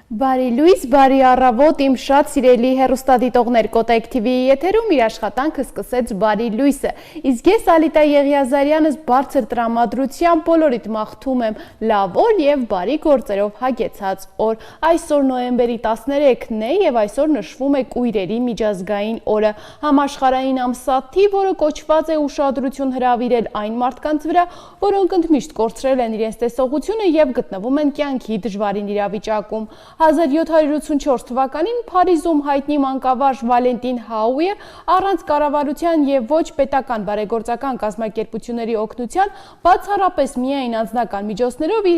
Բարի լույս, բարի առավոտ, իմ շատ սիրելի հեռուստադիտողներ, Կոտայք TV-ի եթերում իր աշխատանքը սկսեց Բարի լույսը, իսկ ես Ալիտա Եղիազարյանս բարձր տրամադրությամբ բոլորիդ մաղթում եմ լավ օր և բարի գործերով հագեցած օր։ Այսօր նոյեմբերի 13-ն է և այսօր նշվում է Կույրերի միջազգային օրը, համաշխարհային ամսաթիվ, որը կոչված է ուշադրություն հրավիրել այն մարդկանց վրա, որոնք ընդմիշտ կորցրել են իրենց տեսողությունը և գտնվում են կյանքի դժվարին իրավիճակում։ 1784 թվականին Փարիզում հայտնի մանկավարժ Վալենտին Հաուիը առանց կառավարության և ոչ պետական բարեգործական կազմակերպությունների օգնության բացառապես միայն անձնական միջոցներով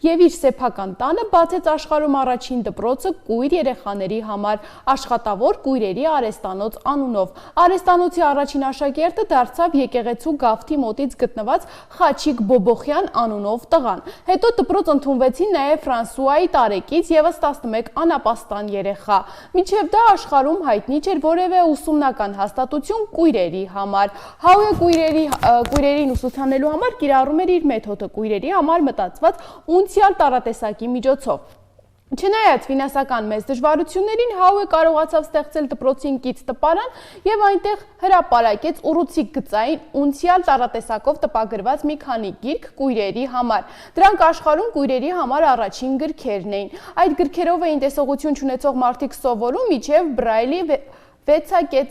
և իր սեփական տանը բացեց աշխարհում առաջին դպրոցը կույր երեխաների համար աշխատավոր կույրերի արհեստանոց անունով։ Արհեստանոցի առաջին աշակերտը դարձավ եկեղեցու գավթի մոտից գտնված Խաչիկ Բոբոխյան անունով տղան։ Հետո դպրոց ընդունվեցին նաև Ֆրանսուայի տարեկից ևս 11 անապաստան երեխա։ Մինչև դա աշխարհում հայտնի չէր որևէ ուսումնական հաստատություն կույրերի համար։ Հաուիը կույրերին ուսուցանելու համար կիրառում էր իր մեթոդը կույրերի համար մտածված ունցիալ տարատեսակի միջոցով։ Չնայած ֆինանսական մեծ դժվարություններին Հաուը կարողացավ ստեղծել դպրոցին կից տպարան և այնտեղ հրապարակեց ուռուցիկ գծային ունցիալ տարատեսակով տպագրված մի քանի գիրք կույրերի համար։ Դրանք աշխարհում կույրերի համար առաջին գրքերն էին։ Այդ գրքերով էին տեսողություն չունեցող մարդիկ սովորում մինչև Բրայլի 6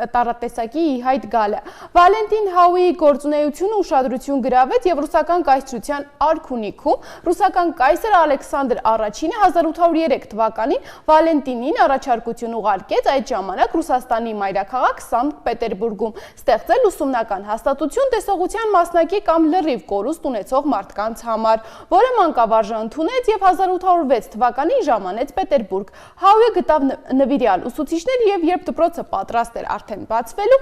տարատեսակի ի հայտ գալը։ Վալենտին Հաուիի գործունեությունը ուշադրություն գրավեց և ռուսական կայսրության արքունիքում ռուսական կայսր Ալեքսանդր I-ը 1803 թվականին Վալենտինին առաջարկություն ուղարկեց այդ ժամանակ Ռուսաստանի մայրաքաղաք Սանկտ Պետերբուրգում ստեղծել ուսումնական հաստատություն տեսողության մասնակի կամ լրիվ կորուստ ունեցող մարդկանց համար, որը մանկավարժը ընդունեց և 1806 թվականին ժամանեց Պետերբուրգ։ Հաուիը գտավ նվիրյալ ուսուցիչներ և երբ դպրոցը պատրաստ էր արդեն բացվելու,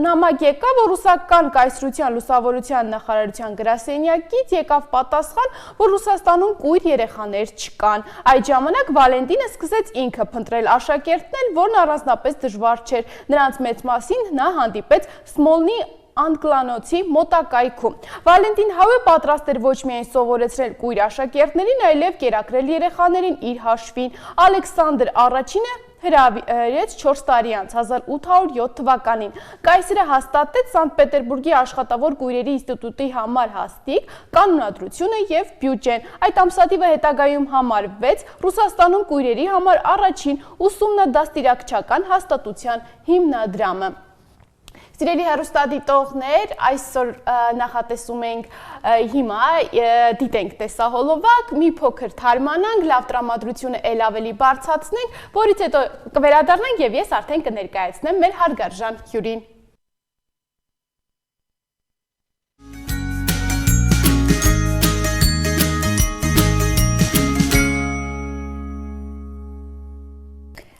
նամակ եկավ, որ ռուսական կայսրության լուսավորության նախարարության գրասենյակից եկավ պատասխան, որ Ռուսաստանում կույր երեխաներ չկան։ Այդ ժամանակ Վալենտինը սկսեց ինքը փնտրել աշակերտներ, որն առանձնապես դժվար չէր։ Նրանց մեծ մասին նա հանդիպեց Սմոլնի անկլանոցի մոտակայքում։ Վալենտին Հաուը պատրաստ էր ոչ միայն սովորեցնել կույր աշակերտներին, այլև կերակրել երեխաներին իր հաշվին։ Ալեքսանդր I-ը հրավիրեց 4 տարի անց 1807 թվականին։ Կայսրը հաստատեց Սանկտ Պետերբուրգի աշխատավոր կույրերի ինստիտուտի համար հաստիք, կանոնադրությունը և բյուջեն։ Այդ ամսաթիվը հետագայում համարվեց Ռուսաստանում կույրերի համար առաջին ուսումնադաստիարակչական հաստատության հիմնադրամը։ Սիրելի հեռուստադիտողներ, այսօր նախատեսում ենք հիմա դիտենք տեսահոլովակ, մի փոքր թարմանանք, լավ տրամադրությունը էլ ավելի բարձրացնենք, որից հետո կվերադառնանք և ես արդեն կներկայացնեմ մեր հարգարժան հյուրին։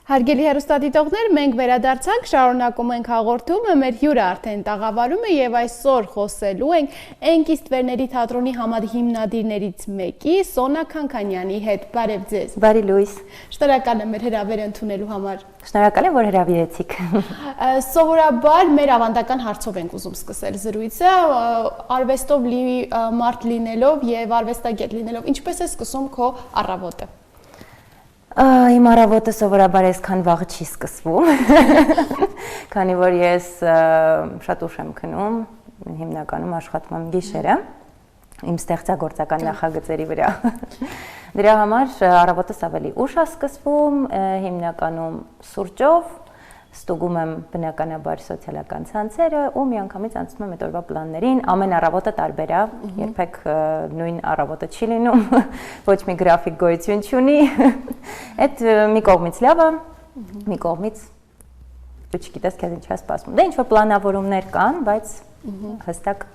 Հարգելի հեռուստադիտողներ, մենք վերադարձանք, շարունակում ենք հաղորդումը, մեր հյուրը արդեն տաղավարում է և այսօր խոսելու ենք Էնկիստվերների թատրոնի համահիմնադիրներից մեկի Սոնա Քանքանյանի հետ։ Բարև ձեզ։ Բարի լույս։ Շնորհակալ եմ մեր հրավերը ընդունելու համար։ Շնորհակալ եմ, որ հրավիրեցիք։ Սովորաբար մեր ավանդական հարցով ենք ուզում սկսել զրույցը, արվեստով լի մարդ լինելով և արվեստագետ լինելով, ինչպես է սկսում քո առավոտը։ Իմ առավոտը սովորաբար այսքան վաղ չի սկսվում, քանի որ ես շատ ուշ եմ քնում, հիմնականում աշխատում եմ գիշերը, իմ ստեղծագործական նախագծերի վրա։ Դրա համար առավոտս ավելի ուշ է սկսվում, հիմնականում սուրճով, ստուգում եմ բնականաբար սոցիալական ցանցերը ու միանգամից անցնում եմ այդ օրվա պլաններին, ամեն առավոտը տարբեր է, երբեք նույն առավոտը չի լինում, ոչ մի գրաֆիկ գոյություն չունի, այդ մի կողմից լավ է, մի կողմից դու չգիտես քեզ ինչ է սպասում, դե ինչ-որ պլանավորումներ կան, բայց հստակ։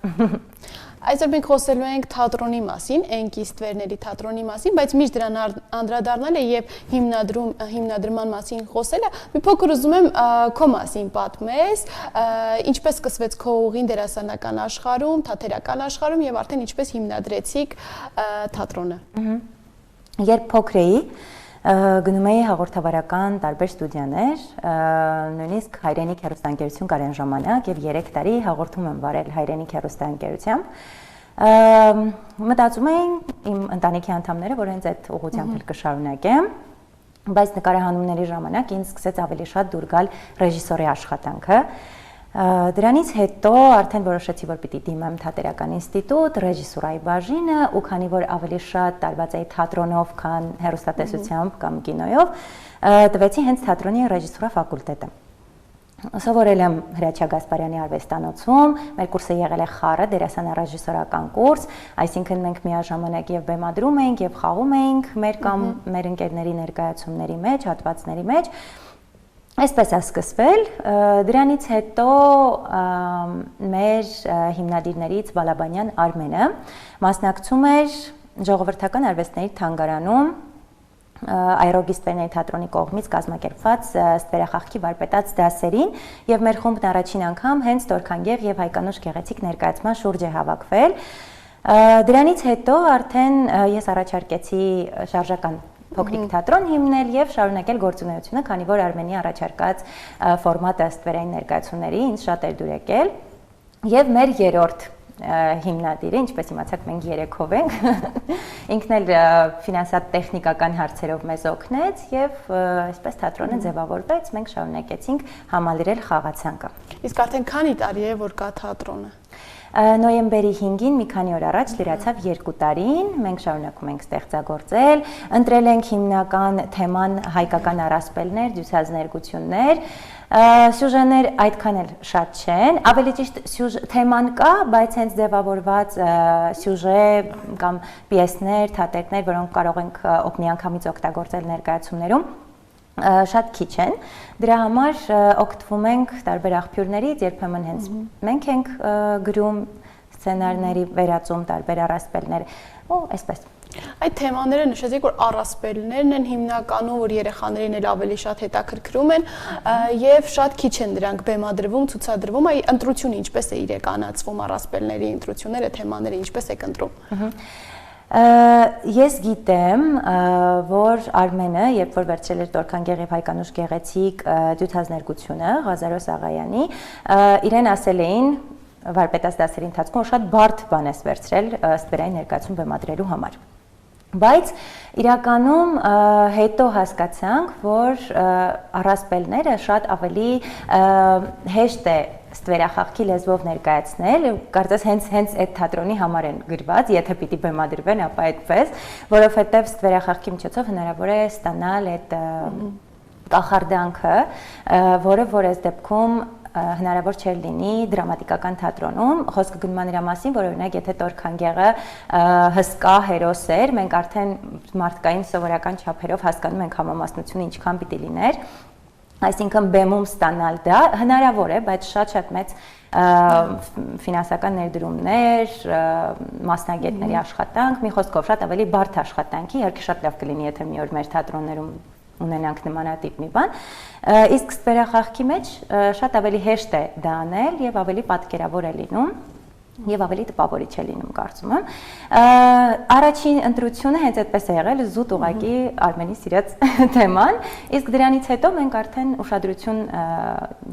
Այսօր մենք խոսելու ենք թատրոնի մասին, Էնկիստվերների թատրոնի մասին, բայց միշտ դրան անդրադառնալը և հիմնադրման մասին խոսելը, մի փոքր ուզում եմ քո մասին պատմես, ինչպես սկսվեց քո ուղին դերասանական աշխարհում, թատերական աշխարհում և արդեն ինչպես հիմնադրեցիք թատրոնը։ Երբ փոքր էի, գնում էի հաղորդավարական տարբեր ստուդիաներ, նույնիսկ Հայրենիք հեռուստաընկերություն կար այն ժամանակ և 3 տարի հաղորդում եմ վարել Հայրենիք հեռուստաընկերությամբ։ Մտածում էին իմ ընտանիքի անդամները, որ հենց այդ ուղղությամբ էլ կշարունակեմ, բայց նկարահանումների ժամանակ ինձ սկսեց ավելի շատ դուր գալ ռեժիսորի աշխատանքը։ Դրանից հետո արդեն որոշեցի, որ պիտի դիմեմ թատերական ինստիտուտ, ռեժիսուրայի բաժինը, ու քանի որ ավելի շատ տարված էի թատրոնով, քան հեռուստատեսությամբ կամ կինոյով, տվեցի հենց թատրոնի ռեժիսուրա ֆակուլտետը։ Սովորել եմ Հրաչյա Գասպարյանի արվեստանոցում, մեր կուրսը եղել է խառը դերասանարեժիսորական կուրս, այսինքն մենք միաժամանակ եւ բեմադրում էինք եւ խաղում էինք մեր կամ մեր ընկերների ներկայացումների մեջ, հատվածների մեջ։ Այսպես է սկսվել, դրանից հետո մեր հիմնադիրներից Բալաբանյան Արմենը մասնակցում էր ժողովրդական արվեստների թանգարանում Այրոգիստերների թատրոնի կողմից կազմակերպված ստվերախաղքի վարպետաց դասերին եւ մեր խումբն առաջին անգամ հենց Տորքանգեղ եւ Հայկանուշ գեղեցիկ ներկայացման շուրջ է հավաքվել։ Դրանից հետո արդեն ես առաջարկեցի շարժական փոքրիկ թատրոն հիմնել եւ շարունակել գործունեությունը, քանի որ Արմենի առաջարկած ֆորմատը ստվերային ներկայացումների ինձ շատ էր դուր եկել եւ մեր երրորդ հիմնադիրը, ինչպես իմացաք, մենք երեքով ենք, ինքն էլ ֆինանսատեխնիկական հարցերով մեզ օգնեց եւ այսպես թատրոնը ձևավորվեց, մենք շարունակեցինք համալրել խաղացանկը։ Իսկ արդեն քանի տարի է, որ կա թատրոնը։ Նոյեմբերի 5-ին մի քանի օր առաջ լրացավ 2 տարին, մենք շարունակում ենք ստեղծագործել, ընտրել ենք հիմնական թեման հայկական առասպելներ, դյուցազներգություններ, սյուժեներ այդքան էլ շատ չեն, ավելի ճիշտ թեման կա, բայց հենց ձևավորված սյուժե կամ պիեսներ, թատերներ, որոնք կարող ենք միանգամից օգտագործել ներկայացումներում, շատ քիչ են, դրա համար օգտվում ենք տարբեր աղբյուրներից, երբեմն հենց մենք ենք գրում սցենարների վերածում տարբեր առասպելներ, ու այսպես։ Այդ թեմաները նշեցիք, որ առասպելներն են հիմնականում, որ երեխաներին էլ ավելի շատ հետաքրքրում են եւ շատ քիչ են դրանք բեմադրվում, ցուցադրվում, այ ընտրությունը ինչպես է իրականացվում, առասպելների ընտրությունները, թեմաները ինչպես եք ընտրում։ Ես գիտեմ, որ Արմենը, երբ որ վերցրել էր Տորքանգեղ եւ Հայկանուշ գեղեցիկ դյուցազներգությունը Ղազարոս Աղայանի, իրեն ասել էին վարպետաց դասերի ընթացքում, որ շատ բարդ բան ես վերցրել ստվերային ներկայացում բեմադրելու համար։ Բայց իրականում հետո հասկացանք, որ առասպելները շատ ավելի հեշտ է ստվերախաղքի լեզվով ներկայացնել, կարծես հենց այդ թատրոնի համար են գրված, եթե պիտի բեմադրվեն, ապա այդպես, որովհետև ստվերախաղքի միջոցով հնարավոր է ստանալ այդ կախարդանքը, որը որ այս դեպքում հնարավոր չէր լինի դրամատիկական թատրոնում, խոսքը գնում է նրա մասին, որ օրինակ եթե Տորքանգեղը հսկա հերոս էր, մենք արդեն մարդկային սովորական չափերով հասկանում ենք համամասնությունը ինչքան պիտի լիներ, այսինքն բեմում ստանալ դա հնարավոր է, բայց շատ մեծ ֆինանսական ներդրումներ, մասնագետների աշխատանք, մի խոսքով շատ ավելի բարդ աշխատանքի, իհարկե շատ լավ կլինի, եթե մի օր մեր թատրոններում ունենանք նմանատիպ մի բան, իսկ ստվերախաղքի մեջ շատ ավելի հեշտ է դա անել եւ ավելի պատկերավոր է լինում եւ ավելի տպավորիչ է լինում, կարծում եմ։ Առաջին ընտրությունը հենց այդպես է եղել, զուտ ուղակի Արմենի սիրած թեման, իսկ դրանից հետո մենք արդեն ուշադրություն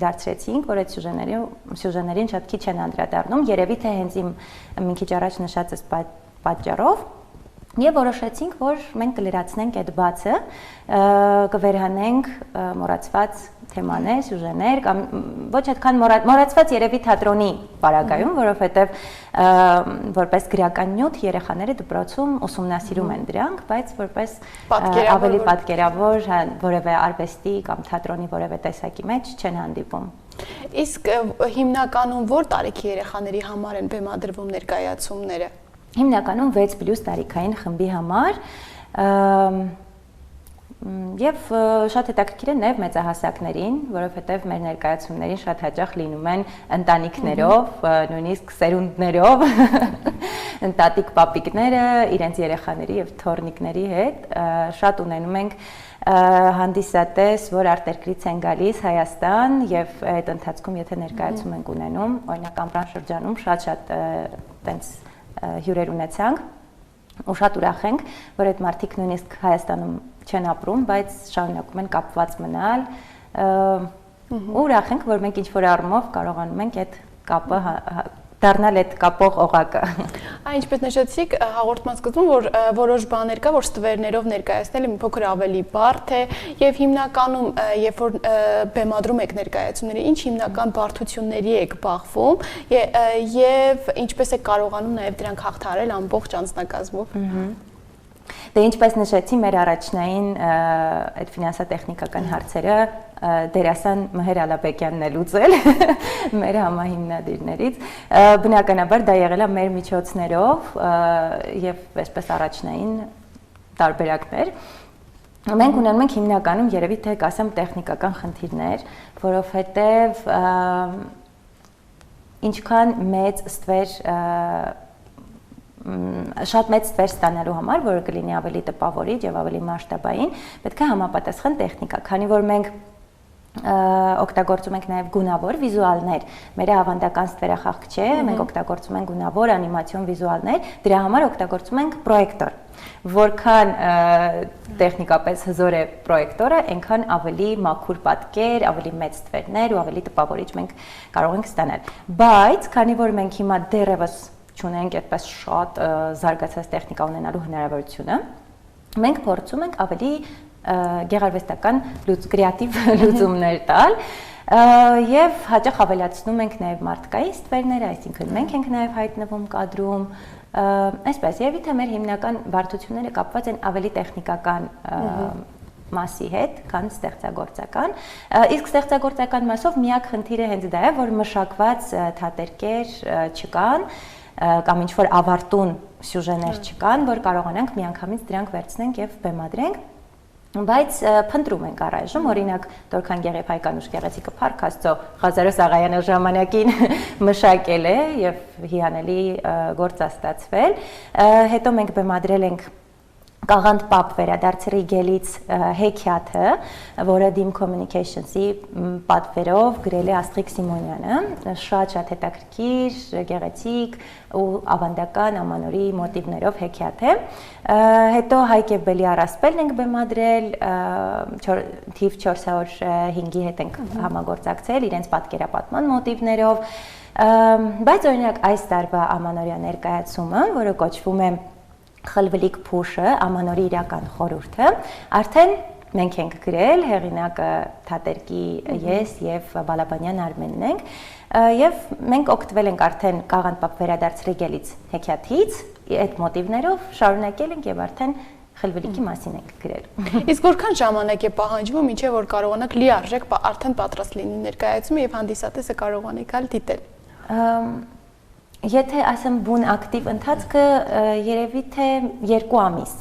դարձրեցինք, որ այդ սյուժեներին շատ քիչ են անդրադառնում, երևի թե հենց իմ մի քիչ առաջ նշածս պատճառով Եվ որոշեցինք, որ մենք կլրացնենք այդ բացը, կվերհանենք մոռացված թեմաներ, սյուժեներ, կամ ոչ այդքան մոռացված երևի թատրոնի պարագայում, որովհետև որպես գրական նյութ երեխաները դպրոցում ուսումնասիրում են դրանք, բայց որպես ավելի պատկերավոր որևէ արվեստի կամ թատրոնի որևէ տեսակի մեջ չեն հանդիպում։ Իսկ հիմնականում որ տարիքի երեխաների համար են բեմադրվում ներկայացումները։ Հիմնականում 6+ տարիքային խմբի համար եւ շատ հետաքրքիր է նաեւ մեծահասակներին, որովհետեւ մեր ներկայացումներին շատ հաճախ լինում են ընտանիքներով, նույնիսկ սերունդներով, ընտատիկ պապիկները իրենց երեխաների եւ թոռնիկների հետ, շատ ունենում ենք հանդիսատես, որ արտերկրից են գալիս Հայաստան եւ այդ ընթացքում եթե ներկայացում ենք ունենում, օրինակ Ամռան շրջանում շատ տենց հյուրեր ունեցանք ու շատ ուրախ ենք, որ այդ մարդիկ նույնիսկ Հայաստանում չեն ապրում, բայց շարունակում են կապված մնալ ու ուրախ ենք, որ մենք ինչ-որ առումով կարողանում ենք այդ կապը դառնալ այդ կապող օղակը։ Ինչպես նշեցիք, հաղորդման սկզբում, որ որոշ բաներ կա, որ ստվերներով ներկայացնելը մի փոքր ավելի բարդ է, եւ հիմնականում, երբ որ բեմադրում եք ներկայացումները, ինչ հիմնական բարդությունների եք բախվում եւ ինչպես եք կարողանում նաեւ դրանք հաղթահարել ամբողջ անձնակազմով։ Դե ինչպես նշեցի, մեր առաջնային այդ ֆինանսատեխնիկական հարցերը դերասան Մհեր Ալաբեկյանն է լուծել մեր համահիմնադիրներից։ Բնականաբար դա եղել է մեր միջոցներով եւ այսպես առաջնային տարբերակներ։ Մենք ունենում ենք հիմնականում երևի թե կասեմ տեխնիկական խնդիրներ, որովհետեւ ինչքան մեծ ստվեր շատ մեծ ստվեր ստանալու համար, որը կլինի ավելի տպավորիչ եւ ավելի մասշտաբային, պետք է համապատասխան տեխնիկա, քանի որ մենք օգտագործում ենք նաև գունավոր վիզուալներ։ Մեր ավանդական ստվերախաղ չէ, մենք օգտագործում ենք գունավոր անիմացիոն վիզուալներ, դրա համար օգտագործում ենք պրոյեկտոր։ Որքան տեխնիկապես հզոր է պրոյեկտորը, այնքան ավելի մաքուր պատկեր, ավելի մեծ ստվերներ ու ավելի տպավորիչ մենք կարող ենք ստանալ։ Բայց քանի որ մենք հիմա դեռևս չունենք այդպես շատ զարգացած տեխնիկա ունենալու հնարավորությունը, մենք փորձում ենք ավելի գեղարվեստական կրեատիվ լուծումներ տալ եւ հաճախ ավելացնում ենք նաեւ մարդկային ստվերները, այսինքն մենք ենք նաեւ հայտնվում կադրում, այսպես երևի թե մեր հիմնական բարդությունները կապված են ավելի տեխնիկական մասի հետ, քան ստեղծագործական, իսկ ստեղծագործական մասով միակ խնդիրը հենց դա է, որ մշակված թատերկեր չկան կամ ինչ-որ ավարտուն սյուժեներ չկան, որ կարողանանք միանգամից դրանք վերցնենք եւ բեմադրենք, բայց փնտրում ենք առայժմ, օրինակ Տորքան Գեղեփայկանուշ գեղեցիկը Փառք Աստծո Ղազարոս Աղայանը ժամանակին մշակել է եւ հիանալի գործ է ստացվել, հետո մենք բեմադրել ենք Կաղանդ Պապ վերադարձրի գելից հեքիաթը, որը Dim Communications-ի պատվերով գրել է Աստղիկ Սիմոնյանը, շատ հետաքրքիր, գեղեցիկ ու ավանդական ամանորի մոտիվներով հեքիաթ է։ Հետո Հայկ եւ Բելի առասպելն ենք բեմադրել, թիվ 405-ի հետ ենք համագործակցել իրենց պատկերապատման մոտիվներով, բայց օրինակ այս տարվա ամանորյա ներկայացումը, որը կոչվում է Խլվլիկ Փուշը, ամանորի իրական խորհուրդը, արդեն մենք ենք գրել, հեղինակը թատերկի ես եւ Բալաբանյան Արմենն ենք, եւ մենք օգտվել ենք արդեն Կաղանդ Պապ վերադարձրի գելից հեքիաթից, այդ մոտիվներով շարունակել ենք եւ արդեն Խլվլիկի մասին ենք գրել։ Իսկ որքան ժամանակ է պահանջվում, ինչեւ որ կարողանաք լիարժեք արդեն պատրաստ լինի ներկայացումը եւ հանդիսատեսը կարողանա գալ դիտել։ Եթե ասեմ բուն ակտիվ ընթացքը երևի թե 2 ամիս,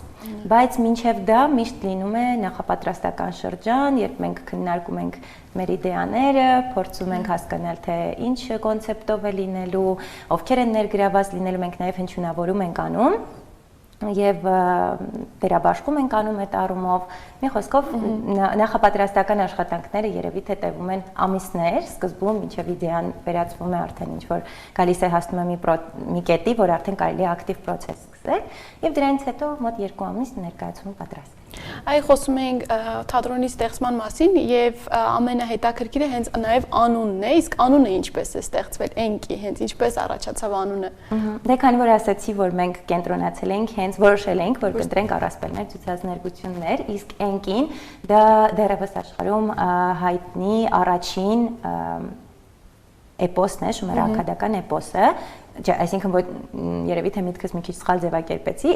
բայց մինչև դա միշտ լինում է նախապատրաստական շրջան, երբ մենք քննարկում ենք մեր իդեաները, փորձում ենք հասկանալ թե ինչ կոնցեպտով է լինելու, ովքեր են ներգրաված լինելու, մենք նաև հնչյունավորում ենք անում եւ դերաբաշխում ենք անում այդ առումով, մի խոսքով նախապատրաստական աշխատանքները երևի թե տևում են ամիսներ, սկզբում մինչև իդեան վերածվում է արդեն ինչ որ գալիս է հասնում է մի կետի, որ արդեն կարելի է ակտիվ process սկսել եւ դրանից հետո մոտ 2 ամիս ներկայացումը պատրաստ է։ Այ խոսում ենք թատրոնի ստեղծման մասին եւ ամենահետաքրքիրը հենց նաեւ անունն է, իսկ անունը ինչպես է ստեղծվել, Էնկի, հենց ինչպես առաջացավ անունը։ Դե քանի որ ասացի, որ մենք կենտրոնացել ենք, հենց որոշել ենք, որ կընտրենք առասպելներ, ցուցազներգություններ, իսկ Էնկին դա դեռևս աշխարհում հայտնի առաջին էպոսն է, շումերաքադական էպոսը, այսինքն որ երևի թե միտքս մի քիչ սխալ ձևակերպեցի,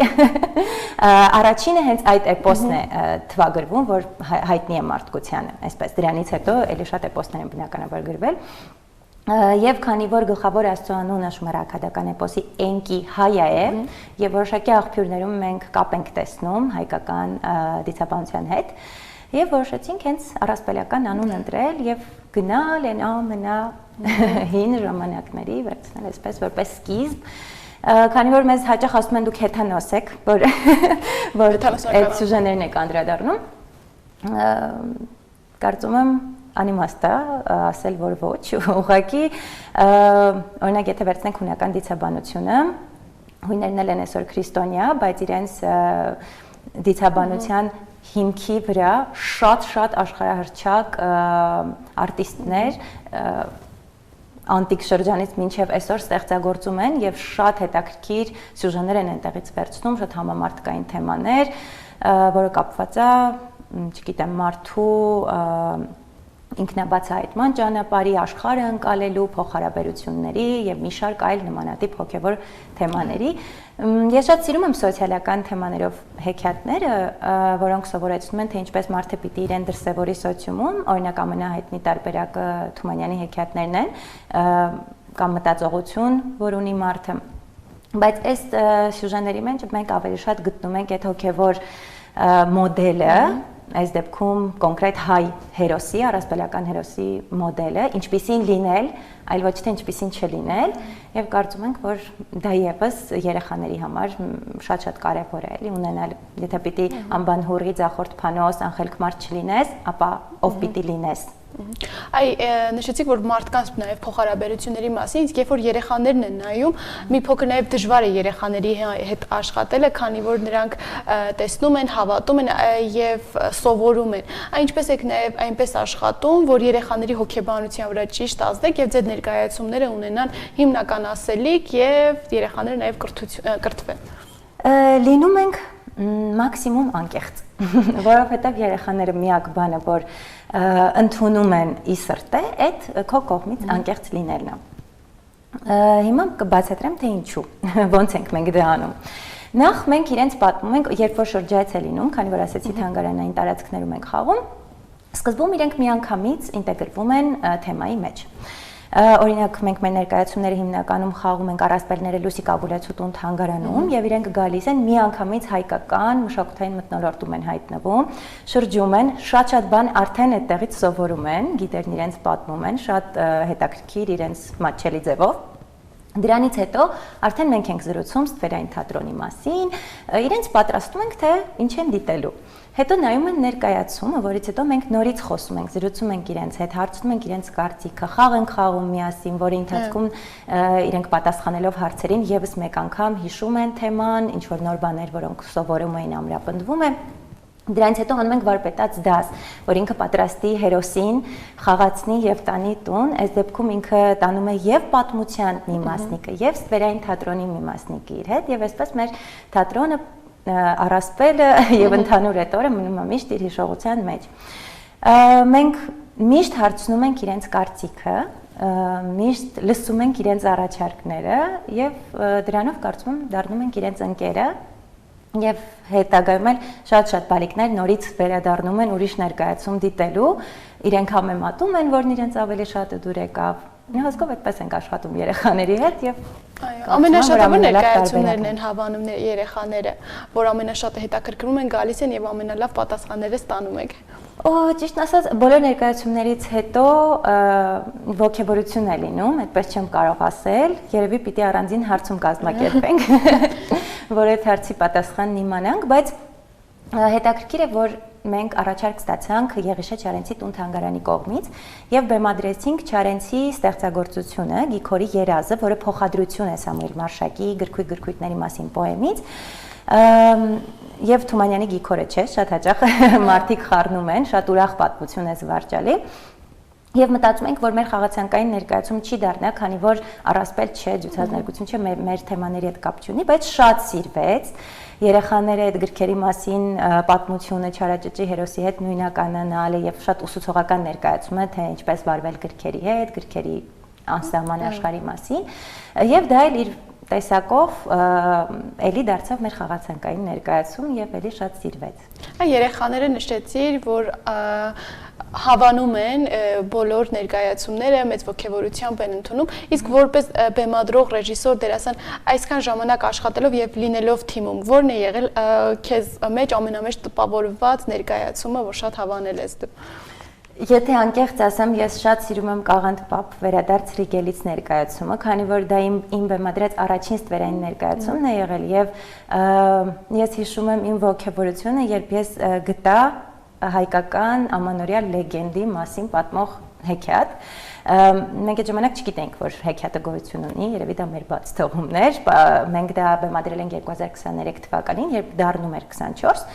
առաջինը հենց այդ էպոսն է թվագրվում, որ հայտնի է մարդկությանը, այսպես դրանից հետո էլի շատ էպոսներ են բնականաբար գրվել, եւ քանի որ գլխավոր աստծո անունը շումերաքադական էպոսի Էնկի հայա է, եւ որոշակի աղբյուրներում մենք կապ ենք տեսնում հայկական դիցաբանության հետ, եւ որոշեցինք հենց առասպելական անուն ընտրել եւ գնալ են ամենա հին ժամանակների վերցնել այսպես որպես սկիզբ, քանի որ մեզ հաճախ ասում են դուք հեթանոս եք, որ այդ սյուժեներն եք անդրադառնում, կարծում եմ անիմաստ է ասել, որ ոչ, ուղղակի օրինակ եթե վերցնենք հունական դիցաբանությունը, հույներն են այսօր քրիստոնյա, բայց իրենց դիցաբանության հիմքի վրա շատ աշխարհահռչակ արտիստներ անտիկ շրջանից մինչև այսօր ստեղծագործում են եւ շատ հետաքրքիր սյուժեներ են այնտեղից վերցնում, շատ համամարտկային թեմաներ, որը կապված է, չգիտեմ, մարդու ինքնաբացահայտման ճանապարհի, աշխարհը ընկալելու, փոխհարաբերությունների եւ մի շարք այլ նմանատիպ հոգեվոր թեմաների։ Ես շատ սիրում եմ սոցիալական թեմաներով հեքիաթները, որոնք սովորեցնում են, թե ինչպես մարդը պիտի իրեն դրսևորի սոցիումում, օրինակ ամենահայտնի տարբերակը Թումանյանի հեքիաթներն են, կամ մտածողություն, որ ունի մարդը։ Բայց այս սյուժեների մեջ մենք ավելի շատ գտնում ենք այդ հոգեվոր մոդելը, այս դեպքում կոնկրետ հայ հերոսի, առասպելական հերոսի մոդելը, ինչպիսին լինել, այլ ոչ թե ինչպիսին չլինել, եւ կարծում ենք, որ դա եւս երեխաների համար շատ կարեւոր է, էլի ունենալ, եթե պիտի անբանհուրի ձախորդ փանոս, անխելք մարդ չլինես, ապա ով պիտի լինես։ Այ նշեցիք, որ մարդկանց նաև փոխհարաբերությունների մասին, իսկ երբ որ երեխաներն են նայում, մի փոքր նաև դժվար է երեխաների հետ աշխատելը, քանի որ նրանք տեսնում են, հավատում են եւ սովորում են։ Այնպես եք նաև այնպես աշխատում, որ երեխաների հոգեբանության վրա ճիշտ ազդեք եւ ձեր ներկայացումները ունենան հիմնական ասելիք եւ երեխաները նաև կրթվեն։ Լինում ենք մաքսիմում անկեղծ, որովհետև երեխաները միակ բանը, որ ընդունում են ի սրտե, այդ քո կողմից անկեղծ լինելն է։ Հիմա կբացատրեմ, թե ինչու, ոնց ենք մենք դա անում։ Նախ մենք իրենց պատմում ենք, երբ որ շրջայց է լինում, քանի որ ասեցի թանգարանային տարածքներում ենք խաղում, սկզբում իրենք միանգամից ինտեգրվում են թեմայի մեջ։ Օրինակ մենք մեր ներկայացումները հիմնականում խաղում ենք առասպելները Լուսիկ Աբուլացու տուն թանգարանում եւ իրենք գալիս են միանգամից հայկական մշակութային մթնոլորտում են հայտնվում, շրջում են, շատ բան արդեն այդտեղից սովորում են, գիտերն իրենց պատմում են, շատ հետաքրքիր իրենց մատչելի ձևով։ Դրանից հետո արդեն մենք ենք զրուցում ստվերային թատրոնի մասին, իրենց պատրաստում ենք, թե ինչ են դիտելու։ Հետո նայում են ներկայացումը, որից հետո մենք նորից խոսում ենք, զրուցում ենք իրենց հետ, հարցնում ենք իրենց կարծիքը, խաղ ենք խաղում միասին, որի ընթացքում իրենք պատասխանելով հարցերին եւս մեկ անգամ հիշում են թեման, ինչ որ նոր բաներ, որոնք սովորում էին, ամրապնդվում են։ Դրանից հետո անում ենք վարպետաց դաս, որ ինքը պատրաստի հերոսին խաղացնի եւ տանի տուն, այս դեպքում ինքը տանում է եւ պատմության մի մասնիկը, եւ ստվերային թատրոնի մի մասնիկը իր հետ, եւ այսպես մեր թատրոնը առասպելը եւ ընդհանուր էտորը մնում է միշտ իր հիշողության մեջ։ Մենք միշտ հարցնում ենք իրենց կարծիքը, միշտ լսում ենք իրենց առաջարկները եւ դրանով կարծում եմ դառնում ենք իրենց ընկերը եւ հետագայում էլ շատ բալիկներ նորից վերադառնում են ուրիշ ներկայացում դիտելու, իրենք համեմատում են, որն իրենց ավելի շատը դուր եկավ։ Հոսքով այդպես ենք աշխատում երեխաների հետ եւ ամենաշատը ներկայացումներն են հավանում երեխաները, որ ամենաշատը հետաքրքրում են, գալիս են եւ ամենալավ պատասխանները ստանում եք։ Ճիշտն ասած, բոլոր ներկայացումներից հետո ոգևորություն է լինում, այդպես չեմ կարող ասել, երևի պիտի առանձին հարցում կազմակերպենք, որ այդ հարցի պատասխանն իմանանք, բայց հետաքրքիր է, որ մենք առաջարկ ստացանք Եղիշե Չարենցի տուն թանգարանի կողմից եւ բեմադրեցինք Չարենցի ստեղծագործությունը Գիքորի երազը, որը փոխադրություն է Սամուել Մարշակի գրքույկների մասին պոեմից, եւ Թումանյանի Գիքորը չէ, շատ հաճախ մարդիկ խառնում են, շատ ուրախ պատմություն է զվարճալի։ Եվ մտածում ենք, որ մեր խաղացանկային ներկայացում չի դառնա, քանի որ առասպել չէ, ջութազներգություն չէ, մեր թեմաների հետ կապ չունի, բայց շատ սիրվեց։ Երեխաները այդ գրքերի մասին պատմությունը Չարաճճի հերոսի հետ նույնականանալը եւ շատ ուսուցողական ներկայացումը, թե ինչպես վարվել գրքերի հետ, գրքերի անսահման աշխարհի մասին, եւ դա էլ իր տեսակով էլի դարձավ մեր խաղացանկային ներկայացում եւ էլի շատ սիրվեց։ Երեխաները նշեցիր, որ հավանում են բոլոր ներկայացումները, մեծ ոգևորությամբ են ընդունում, իսկ որպես բեմադրող, ռեժիսոր, դերասան այսքան ժամանակ աշխատելով եւ լինելով թիմում, ո՞րն է եղել քեզ մեջ ամենամեծ տպավորված ներկայացումը, որ շատ հավանել ես դու։ Եթե անկեղծ ասեմ, ես շատ սիրում եմ Կաղանդ Պապ վերադարձ Ռիգելից ներկայացումը, քանի որ դա իմ բեմադրած առաջին ստվերային ներկայացումն է եղել եւ ես հիշում եմ իմ ոգևորությունը, երբ ես գտա հայկական ամանորյա լեգենդի մասին պատմող հեքիաթ։ Մենք այդ ժամանակ չգիտենք, որ հեքիաթը գոյություն ունի, երևի դա մեր բաց թողումն էր, մենք դա բեմադրել ենք 2023 թվականին, երբ դառնում էր 24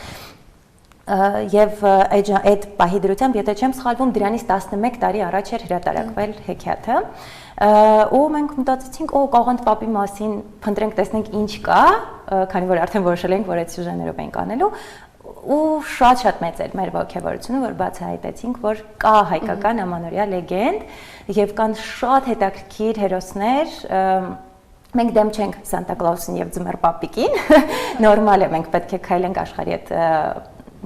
Եվ այդ պահի դրությամբ, եթե չեմ սխալվում, դրանից 11 տարի առաջ էր հրատարակվել հեքիաթը, ու մենք մտածեցինք, Կաղանդ պապի մասին փնտրենք, տեսնենք ինչ կա, քանի որ արդեն որոշել ենք, որ այդ սյուժեներով ենք անելու, ու շատ մեծ էր մեր ողջավորությունը, որ բացահայտեցինք, որ կա հայկական ամանորյա լեգենդ եւ կան շատ հետաքրքիր հերոսներ, մենք դեմ չենք Սանտա Կլաուսին եւ Ձմեռ պապիկին, նորմալ է, մենք պետք է քայլենք աշխարհի հետ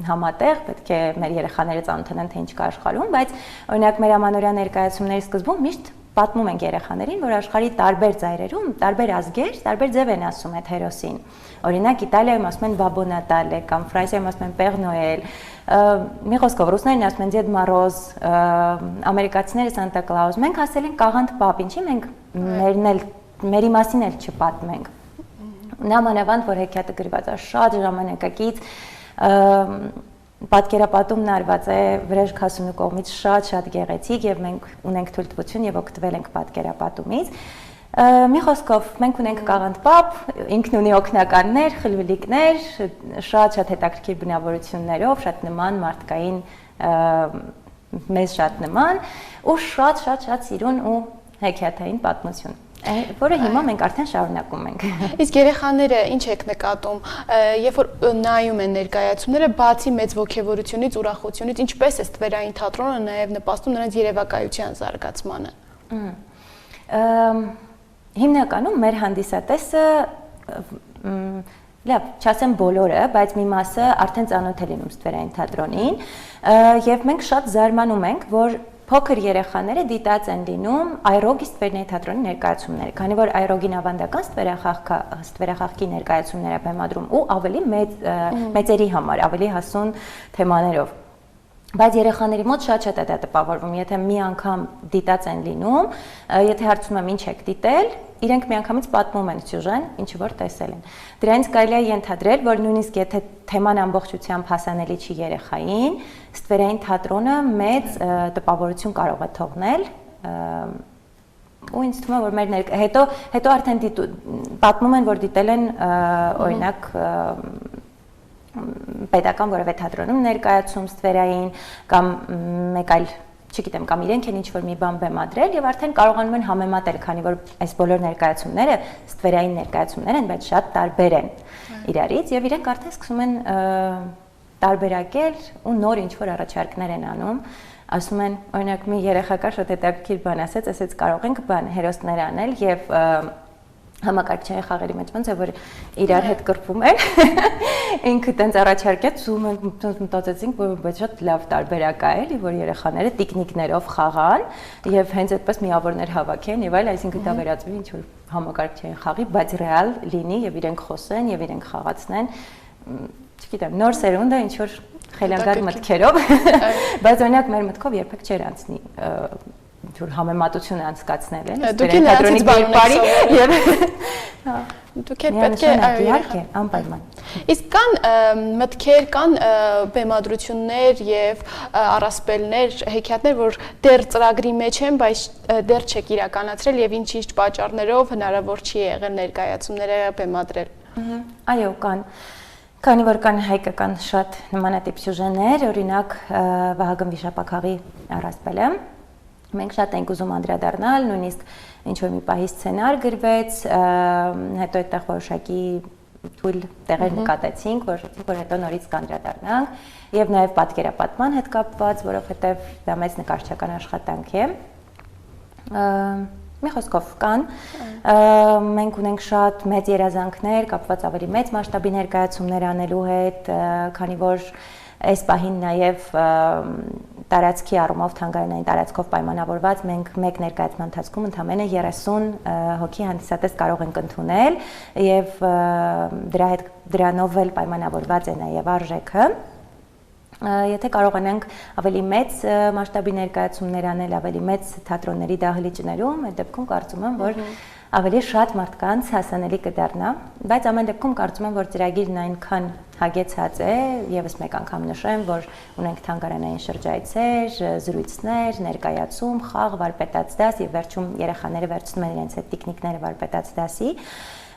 համատեղ, պետք է մեր երեխաները ծանոթանան, թե ինչ կա աշխարհում, բայց օրինակ մեր ամանորյա ներկայացումների սկզբում միշտ պատմում ենք երեխաներին, որ աշխարհի տարբեր ծայրերում, տարբեր ազգեր, տարբեր ձև են ասում այդ հերոսին։ Օրինակ Իտալիայում ասում են Բաբո Նատալե կամ Ֆրանսիայում ասում են Պեր Նոել, մի խոսքով ռուսներն ասում են Դեդ Մարոզ, ամերիկացիները Սանտա Կլաուս, մենք ասել ենք Կաղանդ պապ, ինչի մենք մերի մասին էլ չպատմենք։ Նամանավանդ որ հեքիաթը գրված է շատ ժամանակակից, պատկերապատումն արված է Վրեժ Քասունու կողմից շատ գեղեցիկ եւ մենք ունենք թույլտվություն եւ օգտվել ենք պատկերապատումից։ Մի խոսքով մենք ունենք Կաղանդ պապ, ինքն ունի օգնականներ, խլվիլիկներ, շատ հետաքրքիր բնավորություններով, շատ նման մարդկային, մեզ շատ նման ու շատ սիրուն ու հեքիաթային պատմություն, որը հիմա մենք արդեն շարունակում ենք։ Իսկ երեխաները ինչ եք նկատում, երբ որ նայում են ներկայացումները, բացի մեծ ոգևորությունից, ուրախությունից, ինչպես է ստվերային թատրոնը նաև նպաստում նրանց երևակայության զարգացմանը։ Հիմնականում մեր հանդիսատեսը, լավ, չասեմ բոլորը, բայց մի մասը արդեն ծանոթ է լինում ստվերային թատրոնին, եւ մենք շատ զարմանում ենք, որ փոքր երեխաները դիտած են լինում Այրոգի ստվերների թատրոնի ներկայացումները, քանի որ Այրոգին ավանդական ստվերախաղքի ներկայացումներ է բեմադրում ու ավելի մեծերի համար, ավելի հասուն թեմաներով։ Բայց երեխաների մոտ շատ է դա տպավորվում, եթե մի անգամ դիտած են լինում, եթե հարցում եմ ինչ եք դիտել, իրենք միանգամից պատմում են սյուժեն, ինչը որ տեսել են։ Դրանից կարելի է ենթադրել, որ նույնիսկ եթե թեման ամբողջությամբ հասանելի չի երեխային, ստվերային թատրոնը մեծ տպավորություն կարող է թողնել, ու ինձ թվում է, որ մեր հետո արդեն պատմում են, որ դիտել են օրինակ պետական որևէ թատրոնում ներկայացում ստվերային կամ մեկ այլ, չգիտեմ, կամ իրենք են ինչ-որ մի բան բեմադրել եւ արդեն կարողանում են համեմատել, քանի որ այս բոլոր ներկայացումները ստվերային ներկայացումներ են, բայց շատ տարբեր են իրարից եւ իրենք արդեն սկսում են տարբերակել ու նոր ինչ-որ առաջարկներ են անում, ասում են, օրինակ մի երեխա կա շատ հետաքրքիր բան ասեց կարող ենք հերոսներ անել եւ համակարգչային խաղերի մեջ ոնց է որ իրար հետ կրվում էր ինքը տենց առաջարկեց ու մենք մտածեցինք որ բայց շատ լավ տարբերակ է էլի որ երեխաները տիկնիկներով խաղան եւ հենց այդպես միավորներ հավաքեն եւ այլ այսինքն դա վերածվի ինչ որ համակարգչային խաղի բայց ռեալ լինի եւ իրենք խոսեն եւ իրենք խաղացնեն չգիտեմ նոր սերունդը ինչ որ խելագար մտքերով բայց օրինակ մեր մտքով երբեք չէր անցնի ինչ-որ համեմատություն անցկացնել են թատրոնի կերպարի եւ դուք պետք է իհարկե անպայման իսկ կան մտքեր կան բեմադրություններ եւ առասպելներ հեքիաթներ որ դեռ ծրագրի մեջ են բայց դեռ չեք իրականացրել եւ ինչ պատճառներով հնարավոր չի եղել ներկայացումները բեմադրել այո կան Քանի որ կան հայկական շատ նմանատիպ սյուժեներ օրինակ Վահագն Վիշապաքաղի առասպելը Մենք շատ ենք ուզում անդրադառնալ, նույնիսկ ինչ-որ մի պահի սցենար գրվեց, հետո այդտեղ որոշակի թույլ տեղեր նկատեցինք, որոշեցինք, որ հետո նորից կանդրադառնանք, եւ նաեւ պատկերապատման հետ կապված, որովհետեւ դա մեծ նկարչական աշխատանք է։ Մի խոսքով կան, մենք ունենք շատ մեծ երազանքներ, կապված ավելի մեծ մասշտաբի ներկայացումներ անելու հետ, քանի որ այս պահին նաև տարածքի առումով թանգարանային տարածքով պայմանավորված մենք մեկ ներկայացման ընթացքում ընդամենը 30 հոգի հանդիսատես կարող ենք ընդունել եւ դրանով էլ պայմանավորված է նաև արժեքը Եթե կարողանանք ավելի մեծ մասշտաբի ներկայացումներ անել, ավելի մեծ թատրոնների դահլիճներում, այդ դեպքում կարծում եմ, որ ավելի շատ մարդկանց հասանելի կդառնա, բայց ամեն դեպքում կարծում եմ, որ ծրագիրն այնքան հագեցած է, եւս մեկ անգամ նշեմ, որ ունենք թանգարանային շրջայցեր, զրույցներ, ներկայացում, խաղ, վարպետաց դաս եւ վերջում երեխաները վերցնում են իրենց այդ տիկնիկները վարպետաց դասի։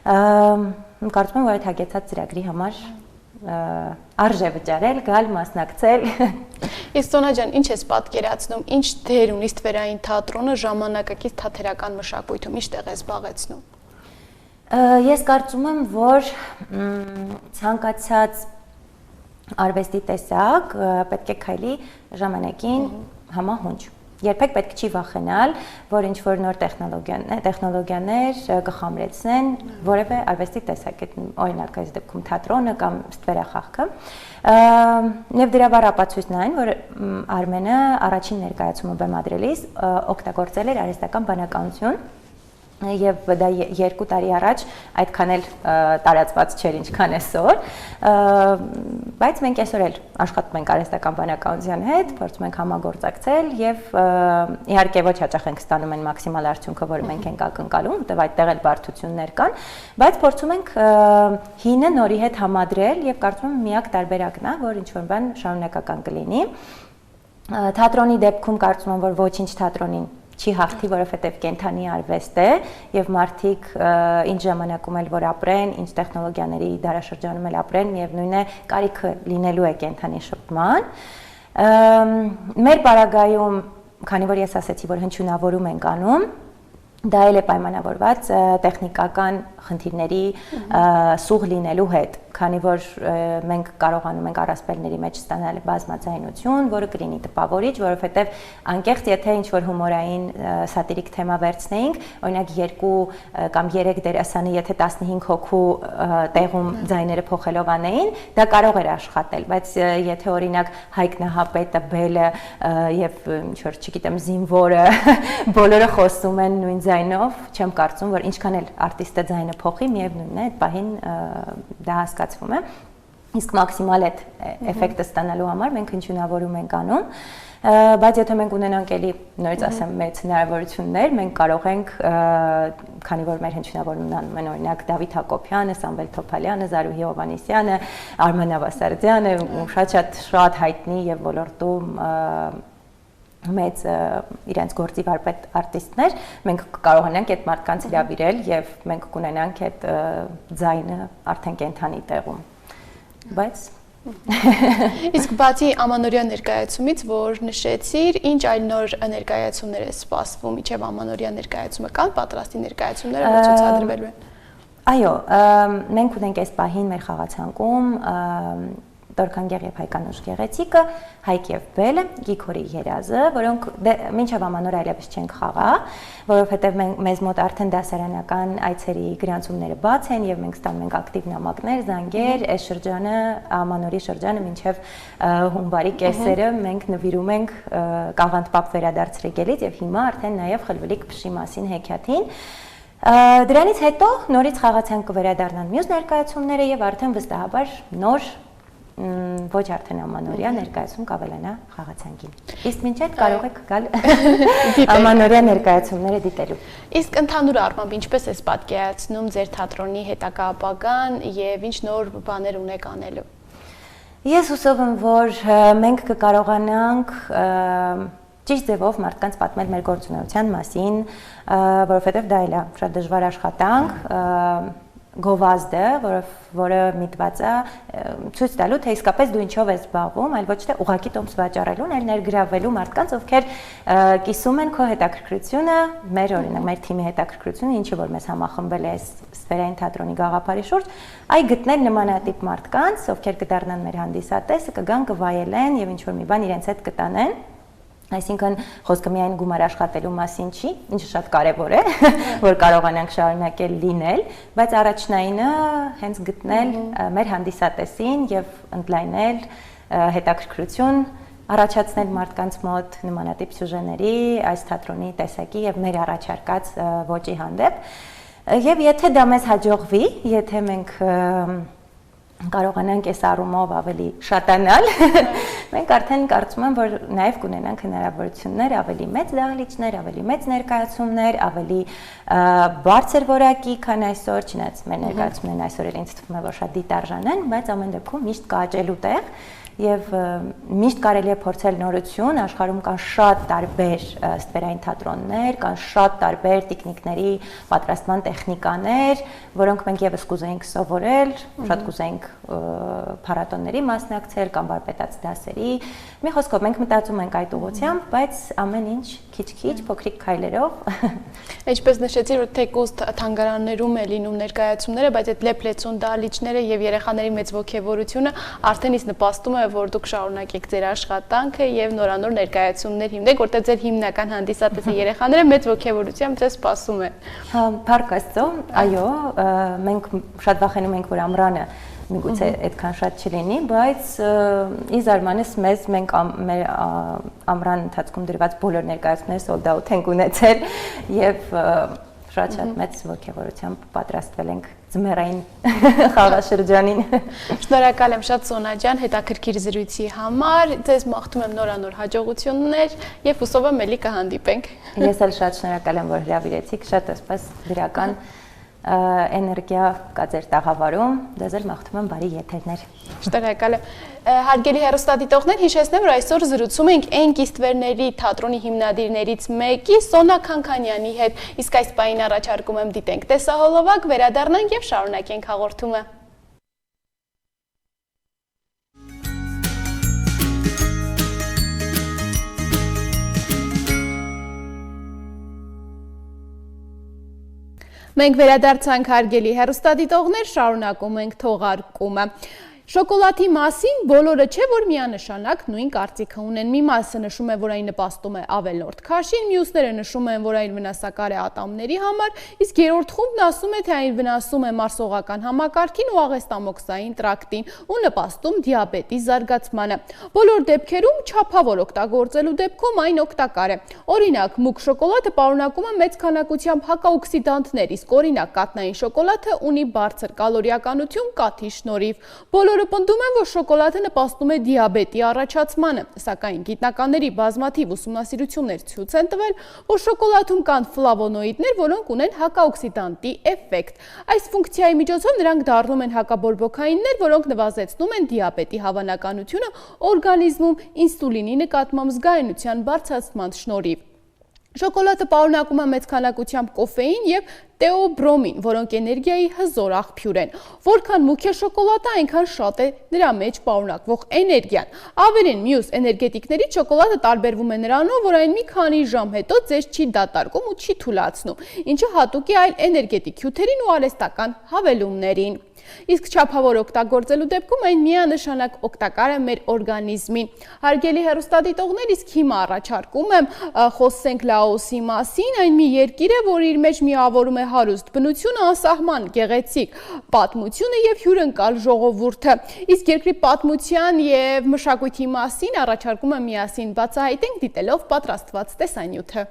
Կարծում եմ, որ այդ հագեցած ծրագրի համար արժե վճարել, գալ, մասնակցել։ Իսկ Սոնա ջան, ինչ ես պատկերացնում, ինչ դեր ունի ստվերային թատրոնը ժամանակակից թատերական մշակույթում, ինչ տեղ է զբաղեցնում։ Ես կարծում եմ, որ ցանկացած արվեստի տեսակ պետք է քայլի ժամանակին համահունչ։ Երբեք պետք չի վախենալ, որ ինչ-որ նոր տեխնոլոգիաներ կխամրեցնեն որևէ արվեստի տեսակ, օրինակ այս դեպքում թատրոնը կամ ստվերախաղքը։ Եվ դրա վառ ապացույցն այն, որ Արմենը առաջին ներկայացումը բեմադրելիս օգտագործել էր արհեստական բանականություն, եւ դա 2 տարի առաջ այդքան էլ տարածված չէր ինչքան այսօր, բայց մենք այսօր էլ աշխատում ենք արհեստական բանականության հետ, փորձում ենք համագործակցել եւ իհարկե ոչ հաճախ ենք ստանում այն մաքսիմալ արդյունքը, որը մենք ենք ակնկալում, որտեղ այդտեղ էլ բարդություններ կան, բայց փորձում ենք հինը նորի հետ համադրել եւ կարծում եմ միակ տարբերակն է, որ ինչ-որ բան շարունակական կլինի։ Թատրոնի դեպքում կարծում եմ, որ ոչինչ թատրոնին չի հաղթի, որովհետև կենթանի արվեստ է եւ մարդիկ ինչ ժամանակում էլ որ ապրեն, ինչ տեխնոլոգիաների դարաշրջանում էլ ապրեն, միևնույն է կարիքը լինելու է կենթանի շփման։ Մեր պարագայում, քանի որ ես ասացի, որ հնչյունավորում ենք անում, դա էլ է պայմանավորված տեխնիկական խնդիրների սուղ լինելու հետ, քանի որ մենք կարողանում ենք առասպելների մեջ ստանալ բազմաձայնություն, որը կլինի տպավորիչ, որովհետև անկեղծ եթե ինչ-որ հումորային սատիրիկ թեմա վերցնեինք, օրինակ 2 կամ 3 դերասանը եթե 15 հոգու տեղում ձայները փոխելով անեին, դա կարող էր աշխատել, բայց եթե օրինակ Հայկ Նահապետը, Բելը եւ ինչ-որ, չգիտեմ, զինվորը բոլորը խոսում են նույն ձայնով, չեմ կարծում, որ ինչքան էլ արտիստը ձայնը փոխի, միևնույնն է, այդ պահին դա հասկացվում է։ Իսկ մաքսիմալ այդ էֆեկտը ստանալու համար մենք հնչյունավորում ենք անում, բայց եթե մենք ունենանք էլի նորից ասեմ մեծ հնարավորություններ, մենք կարող ենք, քանի որ մեր հնչյունավորումն անում են օրինակ Դավիթ Հակոբյանը, Սամվել Թոփալյանը, Զարուհի Հովհաննիսյանը, Արմեն Ավասարդյանը, շատ հայտնի եւ ոլորտում մեծ իրենց գործի վարպետ արտիստներ, մենք կարողանանք այդ մարդկանց հրավիրել եւ մենք կունենանք այդ ձայնը արդեն կենթանի տեղում։ Բայց Իսկ բացի ամանորյա ներկայացումից, որ նշեցիր, ինչ այլ նոր ներկայացումներ է սպասվում, իջև ամանորյա ներկայացումը կան պատրաստի ներկայացումները, որ ցուցադրվելու են։ Այո, մենք ունենք այս պահին մեր խաղացանկում Տորքանգեղ եւ Հայկանուշ գեղեցիկը, Հայկ եւ Բելը, Գիգորի երազը, որոնք մինչեւ ամանոր այլևս չենք խաղա, որովհետեւ մեզ մոտ արդեն դասարանական այցերի գրանցումները բաց են եւ մենք ստանում ենք ակտիվ նամակներ, զանգեր, այս շրջանը ամանորի շրջանը մինչեւ հունվարի կեսերը մենք նվիրում ենք Կաղանդ-Պապ վերադարձրեկելից եւ հիմա արդեն նաեւ Խլվլիկ Փշի մասին հեքիաթին։ Դրանից հետո նորից խաղացանք կվերադառնան մյուս ներկայացումները եւ արդեն վստահաբար նոր ոչ արդեն ամանորյա ներկայացում կավելանա խաղացանկին։ Իսկ մինչ այդ կարող եք գալ ամանորյա ներկայացումները դիտելու։ Իսկ ընդհանուր առմամբ ինչպես ես պատկերացնում ձեր թատրոնի հետագա ապագան եւ ինչ նոր բաներ ունեք անելու։ Ես հուսով եմ, որ մենք կկարողանանք ճիշտ ձևով մարդկանց պատմել մեր գործունեության մասին, որովհետեւ դա էլ է շատ դժվար աշխատանք, գովազդ է, որը միտված է ցույց տալու, թե իսկապես դու ինչով ես զբաղվում, այլ ոչ թե ուղղակի տոմս վաճառելուն, այլ ներգրավելու մարդկանց, ովքեր կիսում են քո հետաքրքրությունը, մեր օրինակ, մեր թիմի հետաքրքրությունը, ինչը որ մեզ համախմբել է ստվերային թատրոնի գաղափարի շուրջ, այ գտնել նմանատիպ մարդկանց, ովքեր կդառնան մեր հանդիսատեսը, կգան, կվայելեն եւ ինչ որ մի բան իրենց հետ կտանեն։ Այսինքն խոսքը միայն գումար աշխատելու մասին չի, ինչը շատ կարևոր է, որ կարողանանք շարունակել լինել, բայց առաջնայինը հենց գտնել մեր հանդիսատեսին եւ ընդլայնել հետաքրքրություն, առաջացնել մարդկանց մոտ նմանատիպ սյուժեների, այս թատրոնի տեսակի եւ մեր առաջարկած ոճի հանդեպ։ Եվ եթե դա մեզ հաջողվի, եթե մենք կարողանանք այս առումով ավելի շատանալ, մենք արդեն կարծում եմ, որ նաև կունենանք հնարավորություններ ավելի մեծ դահլիճներ, ավելի մեծ ներկայացումներ, ավելի բարձր որակի, քան այսօր, չնայած մեր ներկայացումներն այսօր էլ ինձ թվում է, որ շատ դիտարժան են, բայց ամեն դեպքում միշտ կաճելու տեղ եւ միշտ կարելի է փորձել նորություն, աշխարհում կան շատ տարբեր ստվերային թատրոններ, կան շատ տարբեր տեխնիկների պատրաստման տեխնիկաներ, որոնք մենք եւս կուզեինք սովորել, շատ կուզեինք փառատոների մասնակցել կամ վարպետաց դասերի։ Մի խոսքով մենք մտածում ենք այդ ուղղությամբ, բայց ամեն ինչ քիչ-քիչ, փոքրիկ քայլերով։ Ինչպես նշեցի, որ թեկուզ թանգարաններում է լինում ներկայացումները, բայց այդ լեփլեցուն դահլիճները եւ երեխաների մեծ ոգևորությունը արդեն իսկ նպաստում է, որ դուք շարունակեք ձեր աշխատանքը եւ նորանոր ներկայացումներ հիմնեք, որտեղ ձեր հիմնական հանդիսատեսը երեխաները մեծ ոգևորությամբ ձեզ սպասում են։ Հա, փառք Աստծո, այո, մենք շատ վախենում ենք, որ ամռանը միգուցե այդքան շատ չլինի, բայց ի զարմանս մեզ մենք մեր ամռան ընթացքում դրված բոլոր ներկայացումները sold out ենք ունեցել եւ շատ մեծ ոգևորությամբ պատրաստվել ենք ձմեռային խաղաշրջանին։ Շնորհակալ եմ շատ Սոնա ջան հետաքրքիր զրույցի համար, ձեզ մաղթում եմ նորանոր հաջողություններ եւ հուսով եմ ելի կհանդիպենք։ Ես էլ շատ շնորհակալ եմ, որ հրավիրեցիք, շատ այսպես դրական էներգիա կա ձեր տաղավարում, դες էլ մաղթում եմ բարի եթերներ։ Շնորհակալ եմ։ Հարգելի հեռուստադիտողներ, հիշեցնեմ, որ այսօր զրուցում ենք Էնկի ստվերների թատրոնի հիմնադիրներից մեկի Սոնա Քանքանյանի հետ, իսկ այս պահին առաջարկում եմ դիտենք տեսահոլովակ, վերադառնանք եւ շարունակենք հաղորդումը։ Մենք վերադարձանք հարգելի հեռուստադիտողներ, շարունակում ենք թողարկումը։ Շոկոլադի մասին բոլորը չէ, որ միանշանակ նույն կարծիքը ունեն։ Մի մասը նշում է, որ այն նպաստում է ավելորդ քաշին, մյուսները նշում են, որ այն վնասակար է ատամների համար, իսկ երրորդ խումբն ասում է, թե այն վնասում է մարսողական համակարգին ու աղեստամոքսային տրակտին ու նպաստում դիաբետի զարգացմանը։ Բոլոր դեպքերում չափավոր օգտագործելու դեպքում այն օգտակար է։ Օրինակ, մուգ շոկոլադը պարունակում է մեծ քանակությամբ հակաօքսիդանտներ, իսկ օրինակ կաթնային շոկոլադը ունի բարձր կալորիականություն կաթի շնորհիվ։ Բոլորը պնդում են, որ շոկոլադը նպաստում է դիաբետի առաջացմանը, սակայն գիտնականների բազմաթիվ ուսումնասիրություններ ցույց են տվել, որ շոկոլադում կան ֆլավոնոիդներ, որոնք ունեն հակաօքսիդանտի էֆեկտ։ Այս ֆունկցիայի միջոցով նրանք դառնում են հակաբորբոքայիններ, որոնք նվազեցնում են դիաբետի հավանականությունը օրգանիզմում ինսուլինի նկատմամբ զգայունության բարձրացման շնորհիվ։ Շոկոլադը պարունակում է մեծ քանակությամբ կոֆեին եւ տեոբրոմին, որոնք էներգիայի հզոր աղբյուր են։ Որքան մուգ է շոկոլադը, այնքան շատ է նրա մեջ պարունակվող էներգիան։ Ավելին, մյուս էներգետիկներից շոկոլադը տարբերվում է նրանով, որ այն մի քանի ժամ հետո ձեզ չի դատարկում ու չի թուլացնում, ինչը հատուկ է այլ էներգետիկ հյութերին ու արհեստական հավելումներին։ Իսկ չափավոր օգտագործելու դեպքում այն միանշանակ օգտակար է մեր օրգանիզմին։ Հարգելի հեռուստադիտողներ, իսկ հիմա առաջարկում եմ խոսենք Լաոսի մասին, այն մի երկիր է, որ իր մեջ միավորում է հարուստ բնությունը, անսահման գեղեցիկ պատմությունը եւ հյուրընկալ ժողովուրդը։ Իսկ երկրի պատմության եւ մշակույթի մասին առաջարկում եմ միասին բացահայտենք դիտելով պատրաստված տեսանյութը։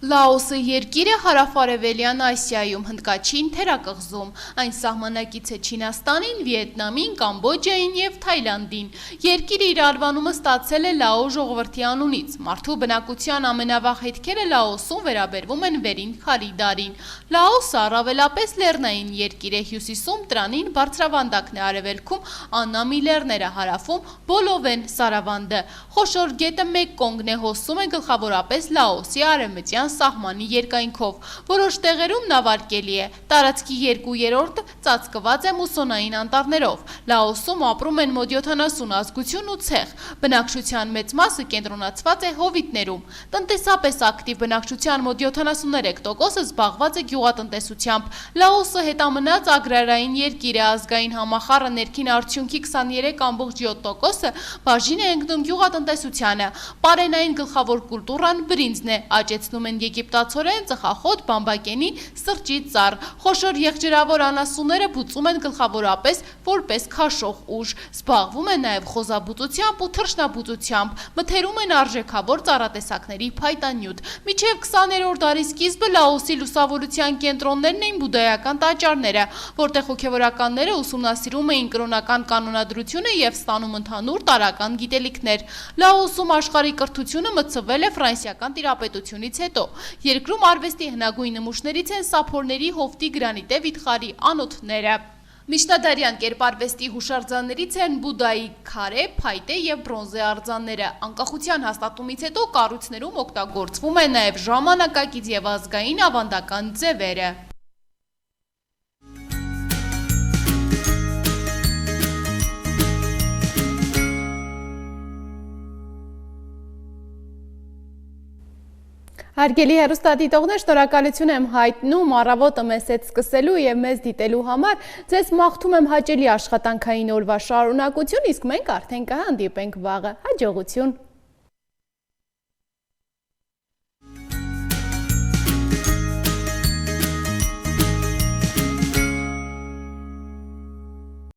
Լաոսը երկիր է հարավարևելյան Ասիայում, հնդկաչին թերակղզում։ Այն սահմանակից է Չինաստանին, Վիետնամին, Կամբոջային եւ Թայլանդին։ Երկիրը իր անվանումը ստացել է Լաո ժողովրդի անունից։ Մարդու բնակության ամենավաղ հետքերը Լաոսում վերաբերվում են վերին քարի դարին։ Լաոսը առավելապես լեռնային երկիր է, հյուսիսում Տրանին բարձրավանդակն է, արևելքում Աննամի լեռները, հարավում Բոլովեն սարավանդը։ Խոշոր գետը Մեկկոնգն է, հոսում է գլխավորապես Լաոսի արևմտյան սահմանի երկայնքով, որոշ տեղերում նավարկելի է, տարածքի 2/3-ը ծածկված է մուսոնային անտառներով, Լաոսում ապրում են մոտ 70 ազգություն ու ցեղ, բնակչության մեծ մասը կենտրոնացված է հովիտներում, տնտեսապես ակտիվ բնակչության մոտ 73%-ը զբաղված է գյուղատնտեսությամբ, Լաոսը հետամնաց ագրարային երկիր է, ազգային համախառը ներքին արդյունքի 23.7%-ը բաժին է ընկնում գյուղատնտեսությանը, պարենային գլխավոր կուլտուրան բրինձն է, աճեցնում են են եգիպտացորեն, ծխախոտ, բամբակենի, սրճի ծառ։ Խոշոր եղջերավոր անասունները բուծում են գլխավորապես որպես քաշող ուժ։ Զբաղվում են նաև խոզաբուծությամբ ու թռչնաբուծությամբ, մթերում են արժեքավոր ծառատեսակների փայտանյութ։ Մինչև 20-րդ դարի սկիզբը Լաոսի լուսավորության կենտրոններն էին բուդդայական տաճարները, որտեղ հոգևորականները ուսումնասիրում էին կրոնական կանոնադրությունը և ստանում ընդհանուր տարրական գիտելիքներ։ Լաոսում աշխարհի կրթությունը մտցվել է ֆրանսիական տիրապետությունից հետո։ Երկրում արվեստի հնագույն նմուշներից են սափորների, հովտի, գրանիտե վիթխարի անոթները։ Միջնադարյան կերպարվեստի հուշարձաններից են Բուդդայի քարե, փայտե և բրոնզե արձանները։ Անկախության հաստատումից հետո կառույցներում օգտագործվում են նաև ժամանակակից և ազգային ավանդական ձևերը։ Հարգելի հեռուստադիտողներ, շնորհակալություն եմ հայտնում առավոտը մեզ հետ սկսելու և մեզ դիտելու համար։ Ձեզ մաղթում եմ հաճելի աշխատանքային օրվա շարունակություն, իսկ մենք արդեն կհանդիպենք վաղը։ Հաջողություն։